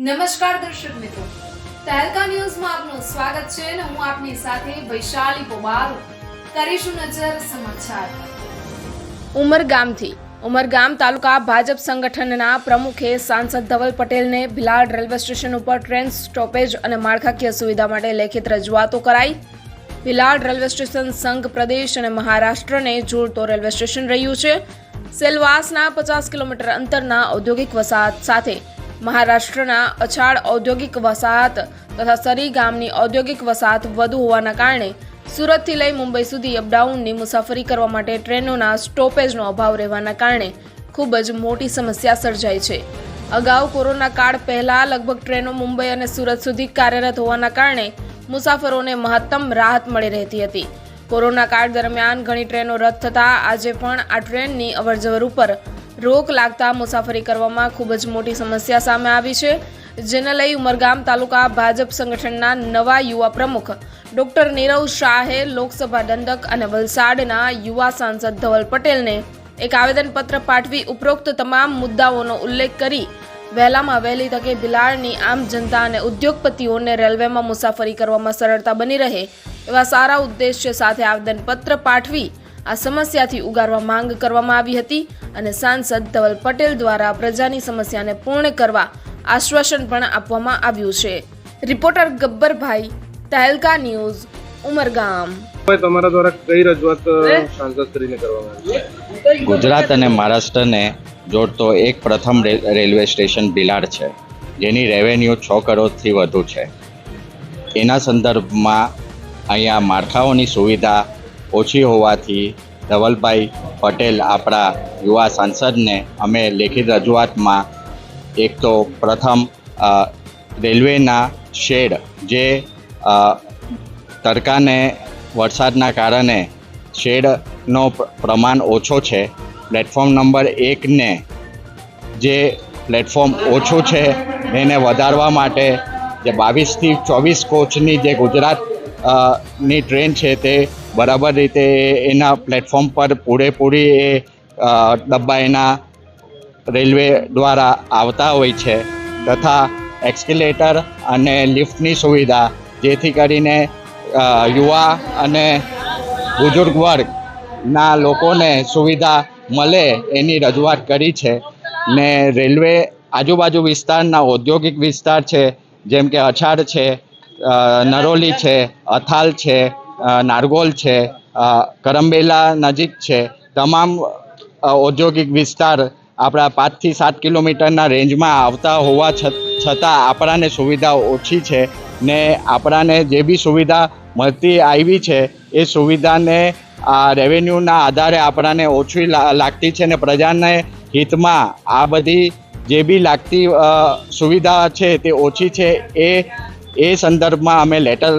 નમસ્કાર દર્શક મિત્રો, તહેલકા ન્યૂઝમાં આપનું સ્વાગત છે અને હું આપની સાથે વૈશાલી પોબારો. કરીશું નજર સમાચાર. ઉમરગામ તાલુકા ભાજપ સંગઠનના પ્રમુખે સાંસદ ધવલ પટેલને ભિલાડ રેલવે સ્ટેશન ઉપર ટ્રેન સ્ટોપેજ અને માળખાકીય સુવિધા માટે લેખિત રજૂઆતો કરાઈ. ભિલાડ રેલવે સ્ટેશન સંઘ પ્રદેશ અને મહારાષ્ટ્રને જોડતો રેલવે સ્ટેશન રહ્યું છે. સેલવાસના 50 કિલોમીટર અંતરના ઔદ્યોગિક વસાહત સાથે મહારાષ્ટ્રના અછાડ ઔદ્યોગિક વસાહત તથા સરી ગામની ઔદ્યોગિક વસાહત વધુ હોવાના કારણે સુરતથી લઈ મુંબઈ સુધી અપડાઉનની મુસાફરી કરવા માટે ટ્રેનોના સ્ટોપેજનો અભાવ રહેવાના કારણે ખૂબ જ મોટી સમસ્યા સર્જાઈ છે. અગાઉ કોરોના કાળ પહેલા લગભગ ટ્રેનો મુંબઈ અને સુરત સુધી કાર્યરત હોવાના કારણે મુસાફરોને મહત્તમ રાહત મળી રહેતી હતી. કોરોના કાળ દરમિયાન ઘણી ટ્રેનો રદ થતાં આજે પણ આ ટ્રેનની અવરજવર ઉપર રોક લાગતા મુસાફરી કરવામાં ખૂબ જ મોટી સમસ્યા સામે આવી છે, જેને લઈ ઉમરગામ તાલુકા ભાજપ સંગઠનના નવા યુવા પ્રમુખ ડોક્ટર નીરવ શાહે લોકસભા દંડક અને વલસાડના યુવા સાંસદ ધવલ પટેલને એક આવેદનપત્ર પાઠવી ઉપરોક્ત તમામ મુદ્દાઓનો ઉલ્લેખ કરી વહેલામાં વહેલી તકે ભિલાડની આમ જનતા અને ઉદ્યોગપતિઓને રેલવેમાં મુસાફરી કરવામાં સરળતા બની રહે એવા સારા ઉદ્દેશ્ય સાથે આવેદનપત્ર પાઠવી આ સમસ્યાથી ઉગારવા માંગ કરવામાં આવી હતી અને સાંસદ ધવલ પટેલ દ્વારા પ્રજાની સમસ્યાને પૂર્ણ કરવા આશ્વાસન પણ આપવામાં આવ્યું છે. Reporter Gabbarbhai, Tehelka news, Umargam. તમારા દ્વારા કઈ રજૂઆત સાંસદશ્રીને કરવામાં આવી છે? ગુજરાત અને મહારાષ્ટ્રને જોડતો એક પ્રથમ રેલવે સ્ટેશન ભિલાડ છે, જેની રેવન્યુ 6 કરોડથી વધુ છે. એના સંદર્ભમાં અહીંયા માળખાઓની સુવિધા ઓછી હોવાથી ધવલભાઈ પટેલ આપણા યુવા સાંસદને અમે લેખિત રજૂઆતમાં એક તો પ્રથમ રેલવેના શેડ જે તડકાને વરસાદના કારણે શેડનો પ્રમાણ ઓછો છે, પ્લેટફોર્મ નંબર 1ને જે પ્લેટફોર્મ ઓછું છે એને વધારવા માટે જે 22 થી 24 કોચની જે ગુજરાત ની ટ્રેન છે તે બરાબર રીતે એના પ્લેટફોર્મ પર પૂરેપૂરી એ ડબ્બા એના રેલવે દ્વારા આવતા હોય છે, તથા એક્સકેલેટર અને લિફ્ટની સુવિધા જેથી કરીને યુવા અને બુઝુર્ગ વર્ગના લોકોને સુવિધા મળે એની રજૂઆત કરી છે. ને રેલવે આજુબાજુ વિસ્તારના ઔદ્યોગિક વિસ્તાર છે, જેમ કે અછાડ છે, નરોલી છે, અથાલ છે, નારગોલ છે, કરંબેલા નજીક છે, તમામ ઔદ્યોગિક વિસ્તાર આપણા 5 થી 7 કિલોમીટરના રેન્જમાં આવતા હોવા છતાં આપણાને સુવિધા ઓછી છે. ને આપણાને જે બી સુવિધા મળતી આવી છે એ સુવિધાને આ રેવન્યુના આધારે આપણાને ઓછી લાગતી છે ને પ્રજાને હિતમાં આ બધી જે બી લાગતી સુવિધા છે તે ઓછી છે. એ સંદર્ભમાં અમે લેટર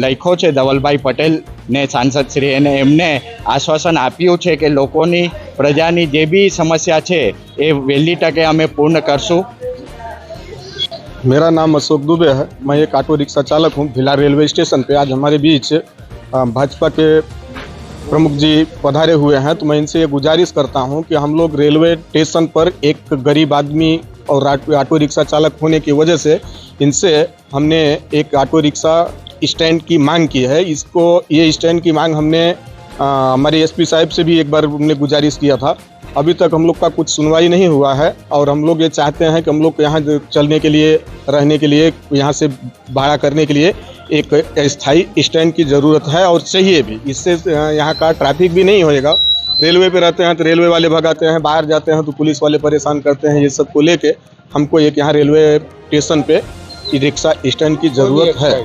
લખ્યો છે ધવલભાઈ પટેલને સાંસદશ્રી, અને એમને આશ્વાસન આપ્યું છે કે લોકોની પ્રજાની જે બી સમસ્યા છે એ વહેલી તકે અમે પૂર્ણ કરશું. मेरा नाम अशोक दुबे है, मैं एक ऑटो रिक्शा चालक हूँ. भिलाड रेलवे स्टेशन पे आज हमारे बीच भाजपा के प्रमुख जी पधारे हुए हैं, तो मैं इनसे ये गुजारिश करता हूँ कि हम लोग रेलवे स्टेशन पर एक गरीब आदमी और ऑटो रिक्शा चालक होने की वजह से इनसे हमने एक ऑटो रिक्शा स्टैंड की मांग की है. ये स्टैंड की मांग हमने हमारे एसपी साहब से भी एक बार हमने गुजारिश किया था. अभी तक हम लोग का कुछ सुनवाई नहीं हुआ है और हम लोग ये चाहते हैं कि हम लोग यहाँ चलने के लिए, रहने के लिए, यहाँ से भाड़ा करने के लिए एक स्थायी स्टैंड की ज़रूरत है और चाहिए भी. इससे यहाँ का ट्रैफिक भी नहीं होएगा. रेलवे पे रहते हैं तो रेलवे वाले भगाते हैं, बाहर जाते हैं तो पुलिस वाले परेशान करते हैं. ये सब को लेके हमको एक यहाँ रेलवे स्टेशन पे रिक्शा स्टैंड की ज़रूरत है.